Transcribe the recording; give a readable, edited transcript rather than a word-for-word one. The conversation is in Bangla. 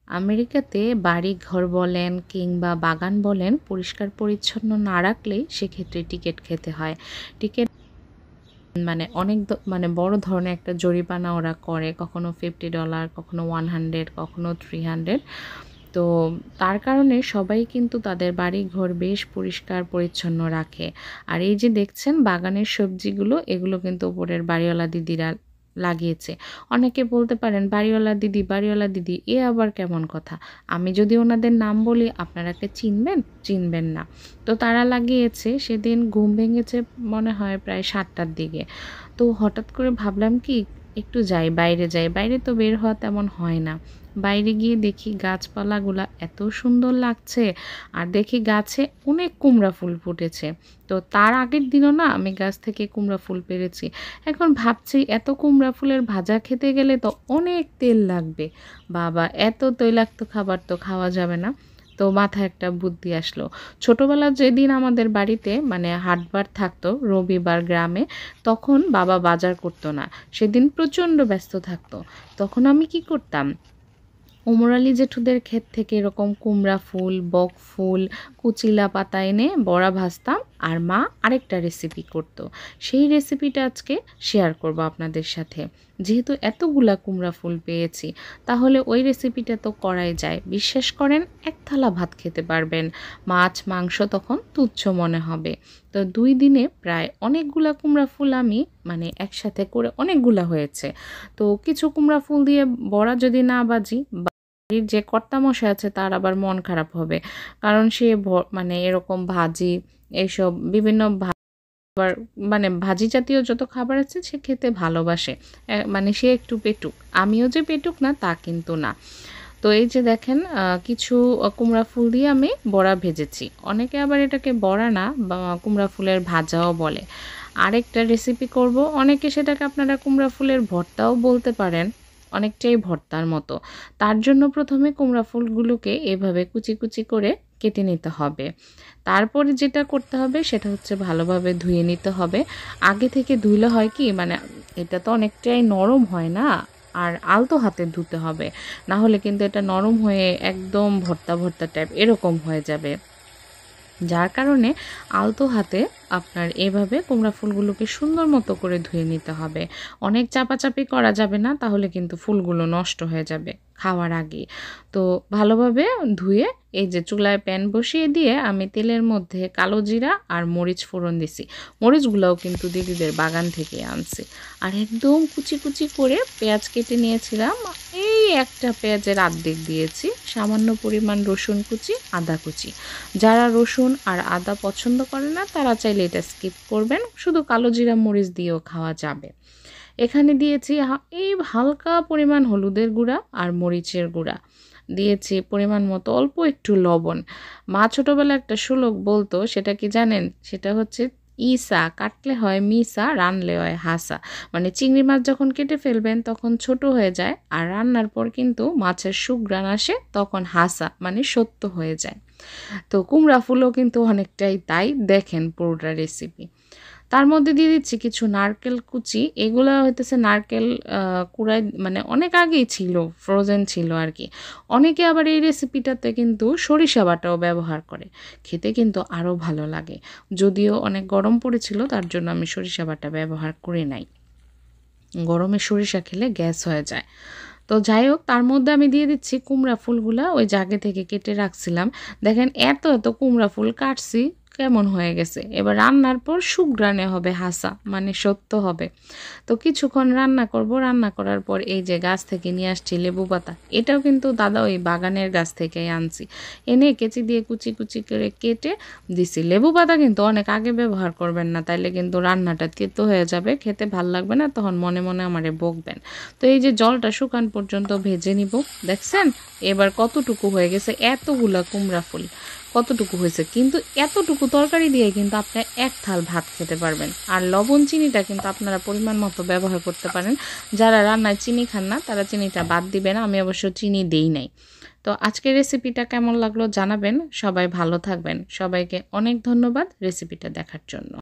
আমেরিকাতে বাড়ি ঘর বলেন কিংবা বাগান বলেন পরিষ্কার পরিচ্ছন্ন না রাখলেই সেক্ষেত্রে টিকিট খেতে হয়। টিকিট মানে অনেক মানে বড় ধরনের একটা জরিমানা ওরা করে, কখনো $50, কখনো 100, কখনো 300। তো তার কারণে সবাই কিন্তু তাদের বাড়িঘর বেশ পরিষ্কার পরিচ্ছন্ন রাখে। আর এই যে দেখছেন বাগানের সবজিগুলো, এগুলো কিন্তু উপরের বাড়িওয়ালা দিদিরা লাগিয়েছে। অনেকে বলতে পারেন, বাড়িওয়ালা দিদি এ আবার কেমন কথা? আমি যদি ওনাদের নাম বলি আপনারা কি চিনবেন? চিনবেন না। তো তারা লাগিয়েছে, সেদিন ঘুম ভেঙেছে মনে হয় প্রায় ৭টার দিকে। তো হঠাৎ করে ভাবলাম কি একটু যাই, বাইরে যাই। বাইরে তো বের হওয়া তেমন হয় না। বাইরে গিয়ে দেখি গাছপালাগুলা এত সুন্দর লাগছে, আর দেখি গাছে অনেক কুমড়া ফুল ফুটেছে। তো তার আগের দিনও না আমি গাছ থেকে কুমড়া ফুল পেড়েছি। এখন ভাবছি এত কুমড়া ফুলের ভাজা খেতে গেলে তো অনেক তেল লাগবে। বাবা, এত তৈলাক্ত খাবার তো খাওয়া যাবে না। তো মাথায় একটা বুদ্ধি আসলো। ছোটবেলায় যেদিন আমাদের বাড়িতে মানে হাটবার থাকতো রবিবার গ্রামে, তখন বাবা বাজার করতো না। সেদিন প্রচণ্ড ব্যস্ত থাকতো। তখন আমি কি করতাম, ওমর আলী জেঠুদের ক্ষেত থেকে এরকম কুমড়া ফুল, বক ফুল, কুচিলা পাতা এনে বড়া ভাজতাম, আর মা আরেকটা রেসিপি করতো। সেই রেসিপিটা আজকে শেয়ার করব আপনাদের সাথে। যেহেতু এতগুলা কুমড়া ফুল পেয়েছি, তাহলে ওই রেসিপিটা তো করাই যায়। বিশ্বাস করেন, এক থালা ভাত খেতে পারবেন। মাছ মাংস তখন তুচ্ছ মনে হবে। তো 2 দিনে প্রায় অনেকগুলা কুমড়া ফুল আমি মানে একসাথে করে অনেকগুলা হয়েছে। তো কিছু কুমড়া ফুল দিয়ে বড়া যদি না বাজি, বাড়ির যে কর্তামশাই আছে তার আবার মন খারাপ হবে। কারণ সে মানে এরকম ভাজি, এইসব বিভিন্ন আবার মানে ভাজি জাতীয় যত খাবার আছে সে খেতে ভালোবাসে। মানে সে একটু পেটুক। আমিও যে পেটুক না তা কিন্তু না। তো এই যে দেখেন কিছু কুমড়া ফুল দিয়ে আমি বড়া ভেজেছি। অনেকে আবার এটাকে বড়া না বা কুমড়া ফুলের ভাজাও বলে। আরেকটা রেসিপি করব, অনেকে সেটাকে আপনারা কুমড়া ফুলের ভর্তাও বলতে পারেন, অনেকটাই ভর্তার মতো। তার জন্য প্রথমে কুমড়া ফুলগুলোকে এভাবে কুচি কুচি করে কেটে নিতে হবে। তারপরে যেটা করতে হবে সেটা হচ্ছে ভালোভাবে ধুয়ে নিতে হবে। আগে থেকে ধুইলে হয় কি, মানে এটা তো অনেকটাই নরম হয় না, আর আলতো হাতে ধুতে হবে। না হলে কিন্তু এটা নরম হয়ে একদম ভর্তা ভর্তা টাইপ এরকম হয়ে যাবে। যার কারণে আলতো হাতে আপনার এভাবে কুমড়া ফুলগুলোকে সুন্দর মতো করে ধুয়ে নিতে হবে। অনেক চাপাচাপি করা যাবে না, তাহলে কিন্তু ফুলগুলো নষ্ট হয়ে যাবে খাওয়ার আগে। তো ভালোভাবে ধুয়ে এই যে চুলায় প্যান বসিয়ে দিয়ে আমি তেলের মধ্যে কালো জিরা আর মরিচ ফোড়ন দিছি। মরিচগুলোও কিন্তু দিদিদের বাগান থেকে আনছি। আর একদম কুচি কুচি করে পেঁয়াজ কেটে নিয়েছিলাম। এই একটা পেঁয়াজের অর্ধেক দিয়েছি। সামান্য পরিমাণ রসুন কুচি, আদা কুচি। যারা রসুন আর আদা পছন্দ করে না তারা চাইলে এটা স্কিপ করবেন, শুধু কালো জিরা মরিচ দিয়েও খাওয়া যাবে। এখানে দিয়েছি এই হালকা পরিমাণ হলুদের গুঁড়া আর মরিচের গুঁড়া, দিয়েছি পরিমাণ মতো অল্প একটু লবণ। মা ছোটোবেলায় একটা শ্লোক বলতো, সেটা কি জানেন? সেটা হচ্ছে ইসা কাটলে হয় মিসা, রানলে হয় হাসা। মানে চিংড়ি মাছ যখন কেটে ফেলবেন তখন ছোট হয়ে যায়, আর রান্নার পর কিন্তু মাছের সুঘ্রাণ আসে, তখন হাসা মানে সত্য হয়ে যায়। তো কুমড়া ফুলও কিন্তু অনেকটাই তাই, দেখেন পুরোটা রেসিপি। তার মধ্যে দিয়ে দিচ্ছি কিছু নারকেল কুচি। এগুলো হইতেছে নারকেল কুড়াই, মানে অনেক আগেই ছিল, ফ্রোজেন ছিল আর কি। অনেকে আবার এই রেসিপিটাতে কিন্তু সরিষা বাটাও ব্যবহার করে, খেতে কিন্তু আরও ভালো লাগে। যদিও অনেক গরম পড়েছিল, তার জন্য আমি সরিষা বাটা ব্যবহার করি নাই। গরমে সরিষা খেলে গ্যাস হয়ে যায়। তো যাই হোক, তার মধ্যে আমি দিয়ে দিচ্ছি কুমড়া ফুলগুলা ওই জাগে থেকে কেটে রাখছিলাম। দেখেন এত এত কুমড়া ফুল কাটছি, কেমন হয়ে গেছে। এবার রান্নার পর সুঘ্রাণে হবে হাসা, মানে সত্য হবে। তো কিছুক্ষণ রান্না করব। রান্না করার পর এই যে গাছ থেকে নিয়ে আসছি লেবু পাতা, এটাও কিন্তু দাদা ওই বাগানের গাছ থেকেই আনছি। এনে কেচি দিয়ে কুচি কুচি করে কেটে দিছি। লেবু পাতা কিন্তু অনেক আগে ব্যবহার করবেন না, তাইলে কিন্তু রান্নাটা তেতো হয়ে যাবে, খেতে ভাল লাগবে না, তখন মনে মনে আমারে বকবেন। তো এই যে জলটা শুকান পর্যন্ত ভেজে নিব। দেখছেন এবার কতটুকু হয়ে গেছে, এতগুলা কুমড়া ফুল কতটুকু হয়েছে, কিন্তু এতটুকু তরকারি দিয়ে কিন্তু আপনি এক থাল ভাত খেতে পারবেন। আর লবণ চিনিটা কিন্তু আপনারা পরিমাণ মতো ব্যবহার করতে পারেন। যারা রান্নায় চিনি খান না তারা চিনিটা বাদ দিবেন, আমি অবশ্য চিনি দেই নাই। তো আজকের রেসিপিটা কেমন লাগলো জানাবেন। সবাই ভালো থাকবেন। সবাইকে অনেক ধন্যবাদ রেসিপিটা দেখার জন্য।